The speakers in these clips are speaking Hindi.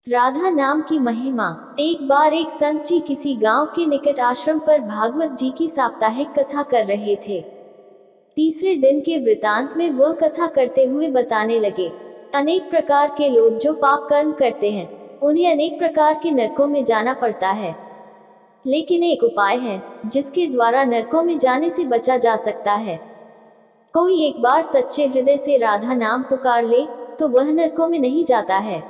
राधा नाम की महिमा। एक बार एक संत जी किसी गांव के निकट आश्रम पर भागवत जी की साप्ताहिक कथा कर रहे थे। तीसरे दिन के वृतांत में वह कथा करते हुए बताने लगे, अनेक प्रकार के लोग जो पाप कर्म करते हैं उन्हें अनेक प्रकार के नरकों में जाना पड़ता है, लेकिन एक उपाय है जिसके द्वारा नरकों में जाने से बचा जा सकता है। कोई एक बार सच्चे हृदय से राधा नाम पुकार ले तो वह नरकों में नहीं जाता है।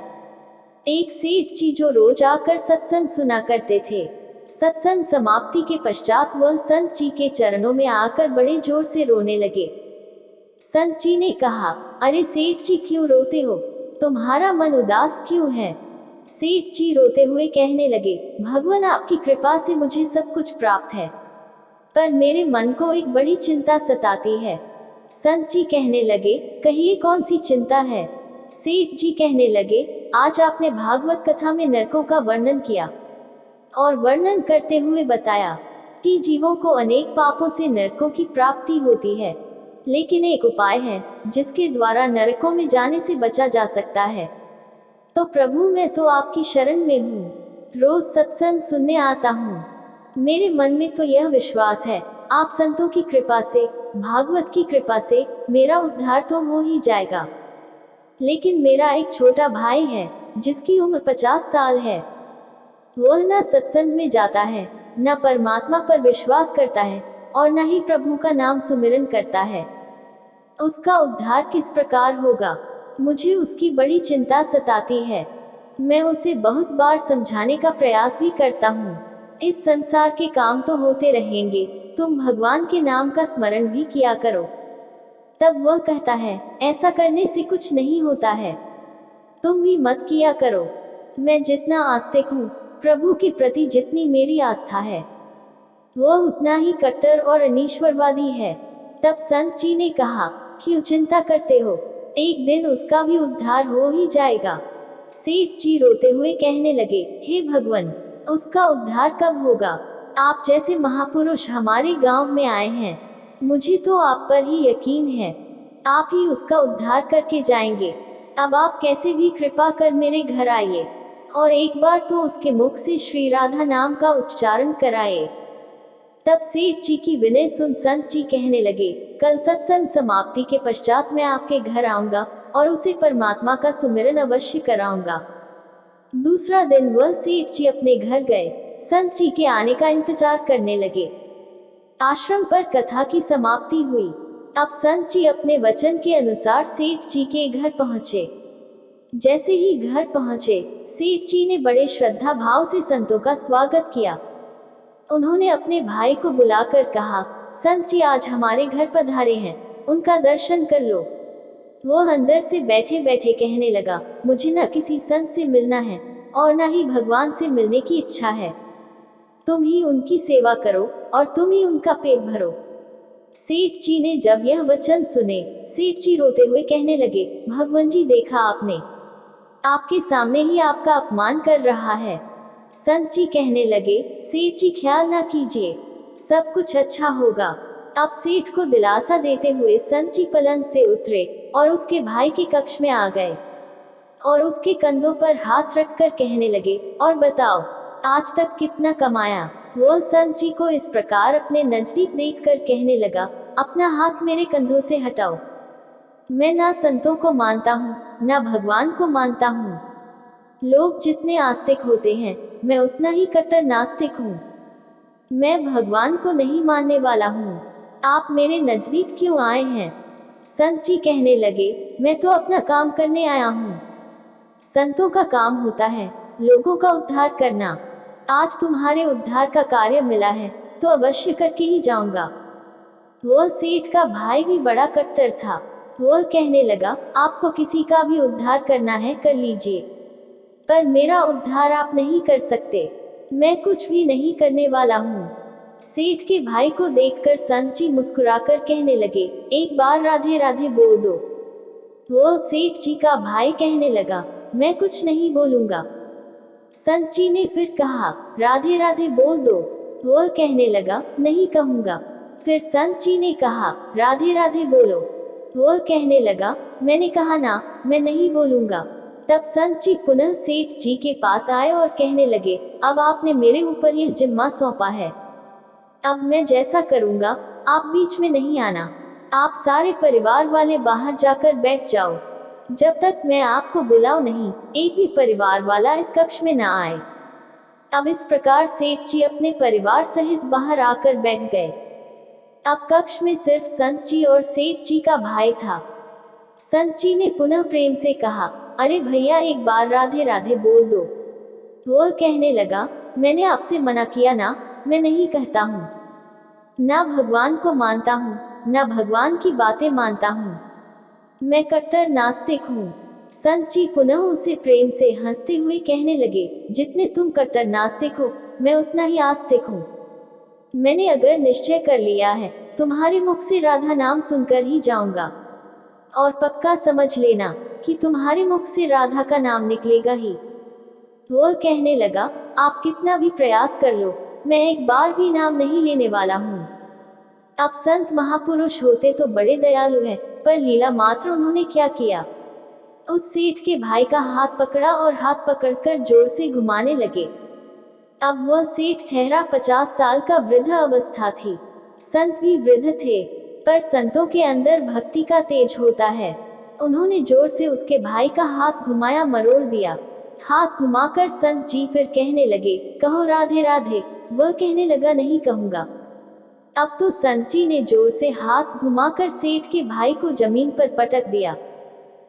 एक सेठ जी जो रोज आकर सत्संग सुना करते थे, सत्संग समाप्ति के पश्चात वह संत जी के चरणों में आकर बड़े जोर से रोने लगे। संत जी ने कहा, अरे सेठ जी क्यों रोते हो, तुम्हारा मन उदास क्यों है। सेठ जी रोते हुए कहने लगे, भगवान आपकी कृपा से मुझे सब कुछ प्राप्त है, पर मेरे मन को एक बड़ी चिंता सताती है। संत जी कहने लगे, कहिए कौन सी चिंता है। सेठ जी कहने लगे, आज आपने भागवत कथा में नरकों का वर्णन किया और वर्णन करते हुए बताया कि जीवों को अनेक पापों से नरकों की प्राप्ति होती है, लेकिन एक उपाय है जिसके द्वारा नरकों में जाने से बचा जा सकता है। तो प्रभु मैं तो आपकी शरण में हूँ, रोज सत्संग सुनने आता हूँ। मेरे मन में तो यह विश्वास है आप संतों की कृपा से, भागवत की कृपा से मेरा उद्धार तो हो ही जाएगा, लेकिन मेरा एक छोटा भाई है जिसकी उम्र 50 साल है। वह न सत्संग में जाता है, न परमात्मा पर विश्वास करता है और न ही प्रभु का नाम सुमिरन करता है। उसका उद्धार किस प्रकार होगा, मुझे उसकी बड़ी चिंता सताती है। मैं उसे बहुत बार समझाने का प्रयास भी करता हूँ, इस संसार के काम तो होते रहेंगे, तुम भगवान के नाम का स्मरण भी किया करो। तब वह कहता है, ऐसा करने से कुछ नहीं होता है, तुम भी मत किया करो। मैं जितना आस्तिक हूँ, प्रभु के प्रति जितनी मेरी आस्था है, वह उतना ही कट्टर और अनीश्वरवादी है। तब संत जी ने कहा, क्यों चिंता करते हो, एक दिन उसका भी उद्धार हो ही जाएगा। सेठ जी रोते हुए कहने लगे, हे भगवान, उसका उद्धार कब होगा। आप जैसे महापुरुष हमारे गांव में आए हैं, मुझे तो आप पर ही यकीन है, आप ही उसका उद्धार करके जाएंगे। अब आप कैसे भी कृपा कर मेरे घर आइए और एक बार तो उसके मुख से श्री राधा नाम का उच्चारण कराए। तब सेठ जी की विनय सुन संत जी कहने लगे, कल सत्संग समाप्ति के पश्चात मैं आपके घर आऊंगा और उसे परमात्मा का सुमिरन अवश्य कराऊंगा। दूसरा दिन वह सेठ जी अपने घर गए, संत जी के आने का इंतजार करने लगे। आश्रम पर कथा की समाप्ति हुई। अब संत जी अपने वचन के अनुसार सेठ जी के घर पहुंचे। जैसे ही घर पहुंचे, सेठ जी ने बड़े श्रद्धा भाव से संतों का स्वागत किया। उन्होंने अपने भाई को बुलाकर कहा, संत जी आज हमारे घर पधारे हैं, उनका दर्शन कर लो। वह अंदर से बैठे बैठे कहने लगा, मुझे न किसी संत से मिलना है और न ही भगवान से मिलने की इच्छा है, तुम ही उनकी सेवा करो और तुम ही उनका पेट भरो। सेठ जी ने जब यह वचन सुने, सेठ जी रोते हुए कहने लगे, भगवान जी देखा आपने, आपके सामने ही आपका अपमान कर रहा है। संत जी कहने लगे, सेठ जी ख्याल ना कीजिए, सब कुछ अच्छा होगा। अब सेठ को दिलासा देते हुए संत जी पलंग से उतरे और उसके भाई के कक्ष में आ गए और उसके कंधों पर हाथ रखकर कहने लगे, और बताओ आज तक कितना कमाया। वह संत जी को इस प्रकार अपने नजदीक देखकर कहने लगा, अपना हाथ मेरे कंधों से हटाओ, मैं ना संतों को मानता हूँ ना भगवान को मानता हूँ। लोग जितने आस्तिक होते हैं, मैं उतना ही कट्टर नास्तिक हूँ। मैं भगवान को नहीं मानने वाला हूँ, आप मेरे नजदीक क्यों आए हैं। संत जी कहने लगे, मैं तो अपना काम करने आया हूँ। संतों का काम होता है लोगों का उद्धार करना। आज तुम्हारे उद्धार का कार्य मिला है तो अवश्य करके ही जाऊंगा। वह सेठ का भाई भी बड़ा कट्टर था। वह कहने लगा, आपको किसी का भी उद्धार करना है कर लीजिए, पर मेरा उद्धार आप नहीं कर सकते, मैं कुछ भी नहीं करने वाला हूँ। सेठ के भाई को देखकर संत जी मुस्कुराकर कहने लगे, एक बार राधे राधे बोल दो। वह सेठ जी का भाई कहने लगा, मैं कुछ नहीं बोलूंगा। संत जी ने फिर कहा, राधे राधे बोल दो। वह कहने लगा, नहीं कहूंगा। फिर संत जी ने कहा, राधे राधे बोलो। वह कहने लगा, मैंने कहा ना, मैं नहीं बोलूंगा। तब संत जी पुनः सेठ जी के पास आए और कहने लगे, अब आपने मेरे ऊपर यह जिम्मा सौंपा है, अब मैं जैसा करूंगा, आप बीच में नहीं आना। आप सारे परिवार वाले बाहर जाकर बैठ जाओ, जब तक मैं आपको बुलाऊं नहीं, एक भी परिवार वाला इस कक्ष में न आए। अब इस प्रकार सेठ जी अपने परिवार सहित बाहर आकर बैठ गए। अब कक्ष में सिर्फ संत जी और सेठ जी का भाई था। संत जी ने पुनः प्रेम से कहा, अरे भैया एक बार राधे राधे बोल दो। वह कहने लगा, मैंने आपसे मना किया ना, मैं नहीं कहता हूँ, ना भगवान को मानता हूँ, ना भगवान की बातें मानता हूँ, मैं कट्टर नास्तिक हूँ। संत जी पुनः उसे प्रेम से हंसते हुए कहने लगे, जितने तुम कट्टर नास्तिक हो, मैं उतना ही आस्तिक हूँ। मैंने अगर निश्चय कर लिया है, तुम्हारे मुख से राधा नाम सुनकर ही जाऊंगा, और पक्का समझ लेना कि तुम्हारे मुख से राधा का नाम निकलेगा ही। वह कहने लगा, आप कितना भी प्रयास कर लो, मैं एक बार भी नाम नहीं लेने वाला हूँ। अब संत महापुरुष होते तो बड़े दयालु हैं, पर लीला मात्र उन्होंने क्या किया, उस सेठ के भाई का हाथ पकड़ा और हाथ पकड़कर जोर से घुमाने लगे। अब वह सेठ ठहरा 50 साल का, वृद्ध अवस्था थी। संत भी वृद्ध थे, पर संतों के अंदर भक्ति का तेज होता है। उन्होंने जोर से उसके भाई का हाथ घुमाया, मरोड़ दिया। हाथ घुमाकर संत जी फिर कहने लगे, कहो राधे राधे। वह कहने लगा, नहीं कहूंगा। अब तो संत जी ने जोर से हाथ घुमाकर सेठ के भाई को जमीन पर पटक दिया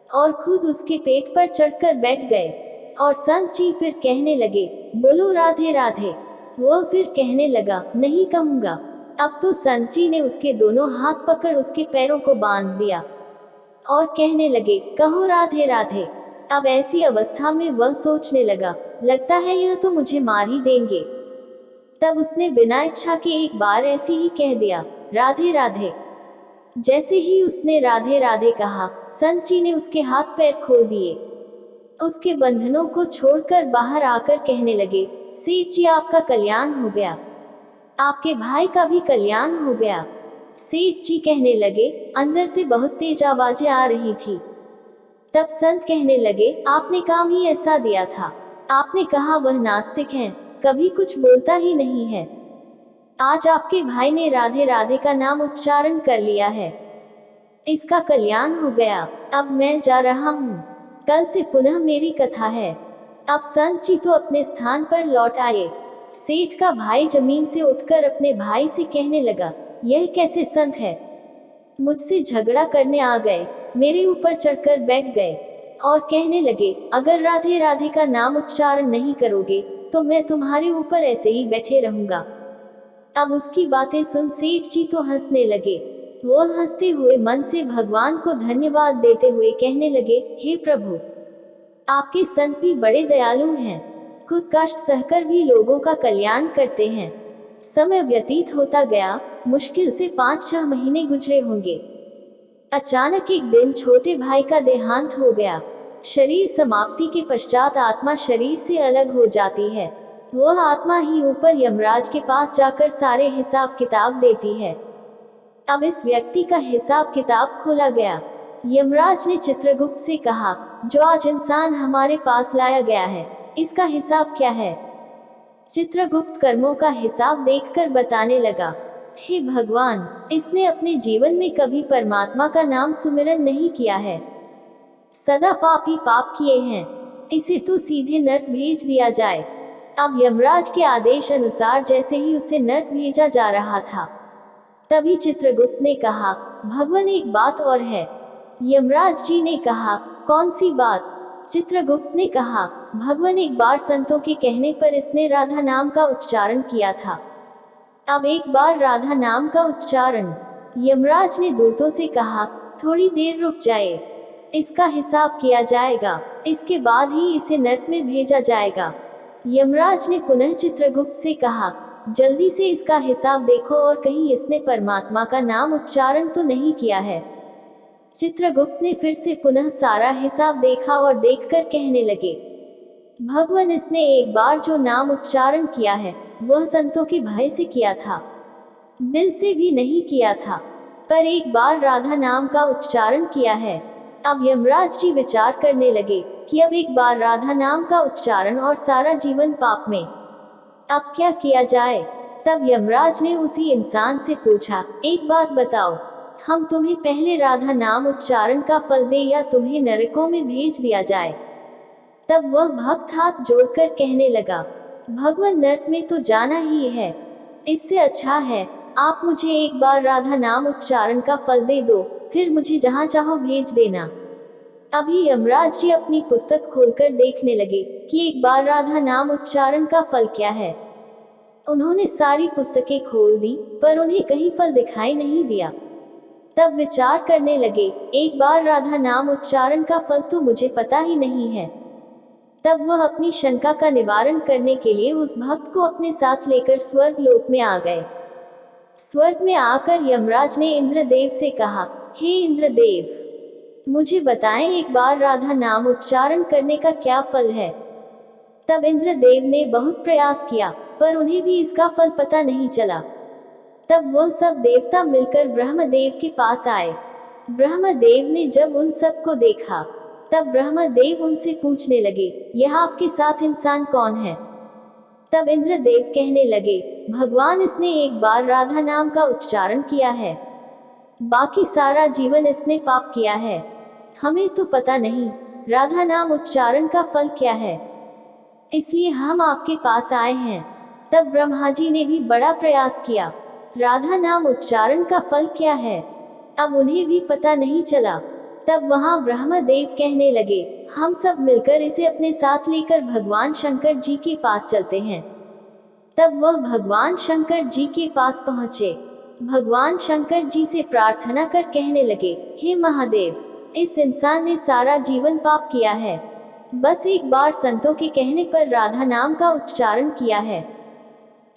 और खुद उसके पेट पर चढ़कर बैठ गए। और संत जी फिर कहने लगे, बोलो राधे राधे। वह फिर कहने लगा, नहीं कहूंगा। अब तो संत जी ने उसके दोनों हाथ पकड़ उसके पैरों को बांध दिया और कहने लगे, कहो राधे राधे। अब ऐसी अवस्था में वह सोचने लगा, लगता है यह तो मुझे मार ही देंगे। तब उसने बिना इच्छा के एक बार ऐसे ही कह दिया, राधे राधे। जैसे ही उसने राधे राधे कहा, संत जी ने उसके हाथ पैर खोल दिए, उसके बंधनों को छोड़कर बाहर आकर कहने लगे, सेठ जी आपका कल्याण हो गया, आपके भाई का भी कल्याण हो गया। सेठ जी कहने लगे, अंदर से बहुत तेज आवाजें आ रही थी। तब संत कहने लगे, आपने काम ही ऐसा दिया था, आपने कहा वह नास्तिक हैं, कभी कुछ बोलता ही नहीं है। आज आपके भाई ने राधे राधे का नाम उच्चारण कर लिया है, इसका कल्याण हो गया। अब मैं जा रहा हूँ, कल से पुनः मेरी कथा है। अब संत जी तो अपने स्थान पर लौट आए। सेठ का भाई जमीन से उठकर अपने भाई से कहने लगा, यह कैसे संत है, मुझसे झगड़ा करने आ गए, मेरे ऊपर चढ़कर बैठ गए और कहने लगे, अगर राधे राधे का नाम उच्चारण नहीं करोगे तो मैं तुम्हारे ऊपर ऐसे ही बैठे रहूंगा। अब उसकी बातें सुन सेठ जी तो हंसने लगे। वो हंसते हुए मन से भगवान को धन्यवाद देते हुए कहने लगे, हे प्रभु, आपके संत भी बड़े दयालु हैं, खुद कष्ट सहकर भी लोगों का कल्याण करते हैं। समय व्यतीत होता गया, मुश्किल से 5-6 महीने गुजरे होंगे। अचानक एक दिन छोटे भाई का देहांत हो गया। शरीर समाप्ति के पश्चात आत्मा शरीर से अलग हो जाती है। वह आत्मा ही ऊपर यमराज के पास जाकर सारे हिसाब किताब देती है। अब इस व्यक्ति का हिसाब किताब खोला गया। यमराज ने चित्रगुप्त से कहा, जो आज इंसान हमारे पास लाया गया है, इसका हिसाब क्या है। चित्रगुप्त कर्मों का हिसाब देखकर बताने लगा, हे भगवान, इसने अपने जीवन में कभी परमात्मा का नाम सुमिरन नहीं किया है, सदा पाप ही पाप किए हैं, इसे तो सीधे नरक भेज दिया जाए। अब यमराज के आदेश अनुसार जैसे ही उसे नरक भेजा जा रहा था, तभी चित्रगुप्त ने कहा, भगवान एक बात और है। यमराज जी ने कहा, कौन सी बात। चित्रगुप्त ने कहा, भगवान एक बार संतों के कहने पर इसने राधा नाम का उच्चारण किया था। अब एक बार राधा नाम का उच्चारण। यमराज ने दूतों से कहा, थोड़ी देर रुक जाए, इसका हिसाब किया जाएगा, इसके बाद ही इसे नरक में भेजा जाएगा। यमराज ने पुनः चित्रगुप्त से कहा, जल्दी से इसका हिसाब देखो और कहीं इसने परमात्मा का नाम उच्चारण तो नहीं किया है। चित्रगुप्त ने फिर से पुनः सारा हिसाब देखा और देखकर कहने लगे, भगवान, इसने एक बार जो नाम उच्चारण किया है वह संतों के भय से किया था, दिल से भी नहीं किया था, पर एक बार राधा नाम का उच्चारण किया है। अब यमराज जी विचार करने लगे कि अब एक बार राधा नाम का उच्चारण और सारा जीवन पाप में, अब क्या किया जाए। तब यमराज ने उसी इंसान से पूछा, एक बात बताओ, हम तुम्हें पहले राधा नाम उच्चारण का फल दे या तुम्हें नरकों में भेज दिया जाए। तब वह भक्त हाथ जोड़कर कहने लगा, भगवान, नरक में तो जाना ही है, इससे अच्छा है आप मुझे एक बार राधा नाम उच्चारण का फल दे दो, फिर मुझे जहाँ चाहो भेज देना। अभी यमराज जी अपनी पुस्तक खोलकर देखने लगे कि एक बार राधा नाम उच्चारण का फल क्या है। उन्होंने सारी पुस्तकें खोल दी, पर उन्हें कहीं फल दिखाई नहीं दिया। तब विचार करने लगे, एक बार राधा नाम उच्चारण का फल तो मुझे पता ही नहीं है। तब वह अपनी शंका का निवारण करने के लिए उस भक्त को अपने साथ लेकर स्वर्ग लोक में आ गए। स्वर्ग में आकर यमराज ने इंद्रदेव से कहा, हे इंद्रदेव, मुझे बताएं एक बार राधा नाम उच्चारण करने का क्या फल है। तब इंद्रदेव ने बहुत प्रयास किया, पर उन्हें भी इसका फल पता नहीं चला। तब वह सब देवता मिलकर ब्रह्मदेव के पास आए। ब्रह्मदेव ने जब उन सब को देखा, तब ब्रह्मदेव उनसे पूछने लगे, यह आपके साथ इंसान कौन है। तब इंद्रदेव कहने लगे, भगवान, इसने एक बार राधा नाम का उच्चारण किया है, बाकी सारा जीवन इसने पाप किया है। हमें तो पता नहीं राधा नाम उच्चारण का फल क्या है, इसलिए हम आपके पास आए हैं। तब ब्रह्मा जी ने भी बड़ा प्रयास किया, राधा नाम उच्चारण का फल क्या है, अब उन्हें भी पता नहीं चला। तब वहां ब्रह्मदेव कहने लगे, हम सब मिलकर इसे अपने साथ लेकर भगवान शंकर जी के पास चलते हैं। तब वह भगवान शंकर जी के पास पहुंचे। भगवान शंकर जी से प्रार्थना कर कहने लगे, हे महादेव, इस इंसान ने सारा जीवन पाप किया है, बस एक बार संतों के कहने पर राधा नाम का उच्चारण किया है।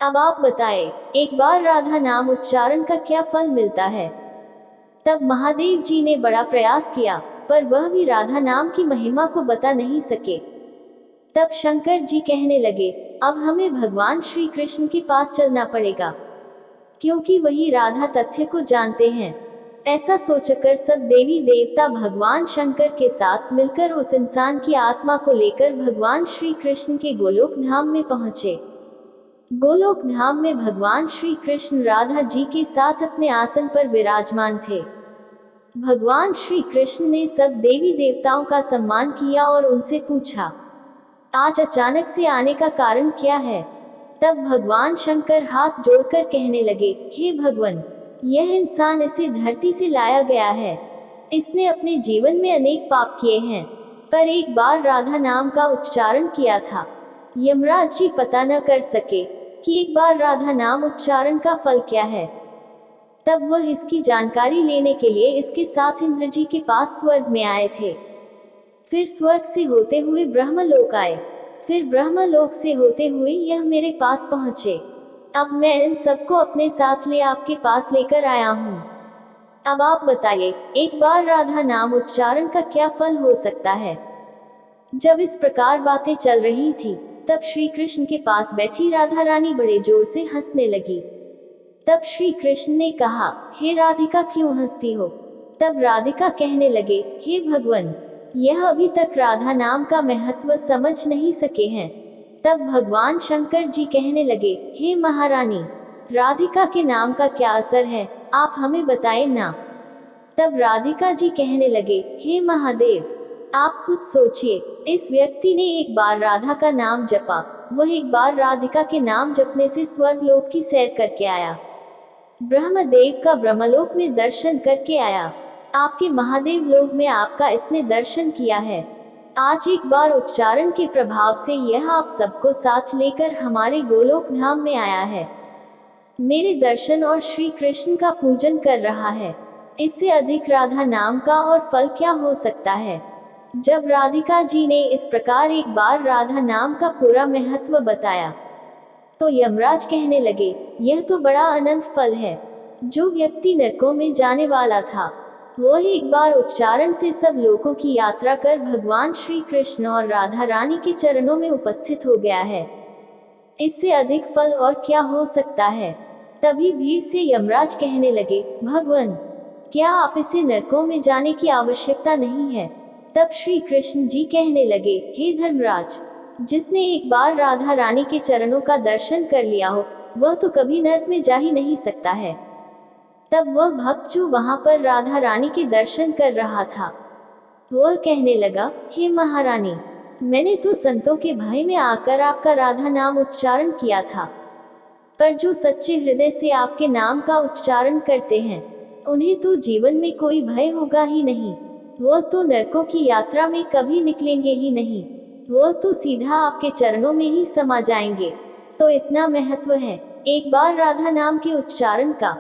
अब आप बताएं, एक बार राधा नाम उच्चारण का क्या फल मिलता है। तब महादेव जी ने बड़ा प्रयास किया, पर वह भी राधा नाम की महिमा को बता नहीं सके। तब शंकर जी कहने लगे, अब हमें भगवान श्री कृष्ण के पास चलना पड़ेगा, क्योंकि वही राधा तथ्य को जानते हैं। ऐसा सोचकर सब देवी देवता भगवान शंकर के साथ मिलकर उस इंसान की आत्मा को लेकर भगवान श्री कृष्ण के गोलोक धाम में पहुंचे। गोलोक धाम में भगवान श्री कृष्ण राधा जी के साथ अपने आसन पर विराजमान थे। भगवान श्री कृष्ण ने सब देवी देवताओं का सम्मान किया और उनसे पूछा, आज अचानक से आने का कारण क्या है। तब भगवान शंकर हाथ जोड़कर कहने लगे, हे भगवान, यह इंसान इसे धरती से लाया गया है, इसने अपने जीवन में अनेक पाप किए हैं, पर एक बार राधा नाम का उच्चारण किया था। यमराज जी पता न कर सके कि एक बार राधा नाम उच्चारण का फल क्या है। तब वह इसकी जानकारी लेने के लिए इसके साथ इंद्र जी के पास स्वर्ग में आए थे। फिर स्वर्ग से होते हुए ब्रह्मलोक आए, फिर ब्रह्मलोक से होते हुए यह मेरे पास पहुंचे। अब मैं इन सबको अपने साथ ले आपके पास लेकर आया हूँ। अब आप बताइए, एक बार राधा नाम उच्चारण का क्या फल हो सकता है। जब इस प्रकार बातें चल रही थी, तब श्री कृष्ण के पास बैठी राधा रानी बड़े जोर से हंसने लगी। तब श्री कृष्ण ने कहा, हे राधिका, क्यों हंसती हो। तब राधिका कहने लगे, हे भगवान, यह अभी तक राधा नाम का महत्व समझ नहीं सके हैं। तब भगवान शंकर जी कहने लगे, हे महारानी, राधिका के नाम का क्या असर है, आप हमें बताएं ना। तब राधिका जी कहने लगे, हे महादेव, आप खुद सोचिए, इस व्यक्ति ने एक बार राधा का नाम जपा, वह एक बार राधिका के नाम जपने से स्वर्गलोक की सैर करके आया, ब्रह्मदेव का ब्रह्मलोक में दर्शन करके आया, आपके महादेव लोक में आपका इसने दर्शन किया है। आज एक बार उच्चारण के प्रभाव से यह आप सबको साथ लेकर हमारे गोलोक धाम में आया है, मेरे दर्शन और श्री कृष्ण का पूजन कर रहा है। इससे अधिक राधा नाम का और फल क्या हो सकता है। जब राधिका जी ने इस प्रकार एक बार राधा नाम का पूरा महत्व बताया, तो यमराज कहने लगे, यह तो बड़ा अनंत फल है। जो व्यक्ति नरकों में जाने वाला था, वह एक बार उच्चारण से सब लोगों की यात्रा कर भगवान श्री कृष्ण और राधा रानी के चरणों में उपस्थित हो गया है। इससे अधिक फल और क्या हो सकता है। तभी भीड़ से यमराज कहने लगे, भगवान, क्या आप इसे नरकों में जाने की आवश्यकता नहीं है? तब श्री कृष्ण जी कहने लगे, हे धर्मराज, जिसने एक बार राधा रानी के चरणों का दर्शन कर लिया हो, वह तो कभी नर्क में जा ही नहीं सकता है। तब वह भक्त जो वहां पर राधा रानी के दर्शन कर रहा था, वह कहने लगा, हे महारानी, मैंने तो संतों के भय में आकर आपका राधा नाम उच्चारण किया था, पर जो सच्चे हृदय से आपके नाम का उच्चारण करते हैं, उन्हें तो जीवन में कोई भय होगा ही नहीं। वह तो नरकों की यात्रा में कभी निकलेंगे ही नहीं, वह तो सीधा आपके चरणों में ही समा जाएंगे। तो इतना महत्व है एक बार राधा नाम के उच्चारण का।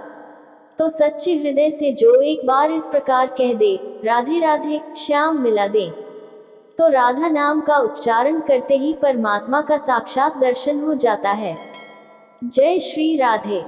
तो सच्चे हृदय से जो एक बार इस प्रकार कह दे, राधे राधे श्याम मिला दे, तो राधा नाम का उच्चारण करते ही परमात्मा का साक्षात दर्शन हो जाता है। जय श्री राधे।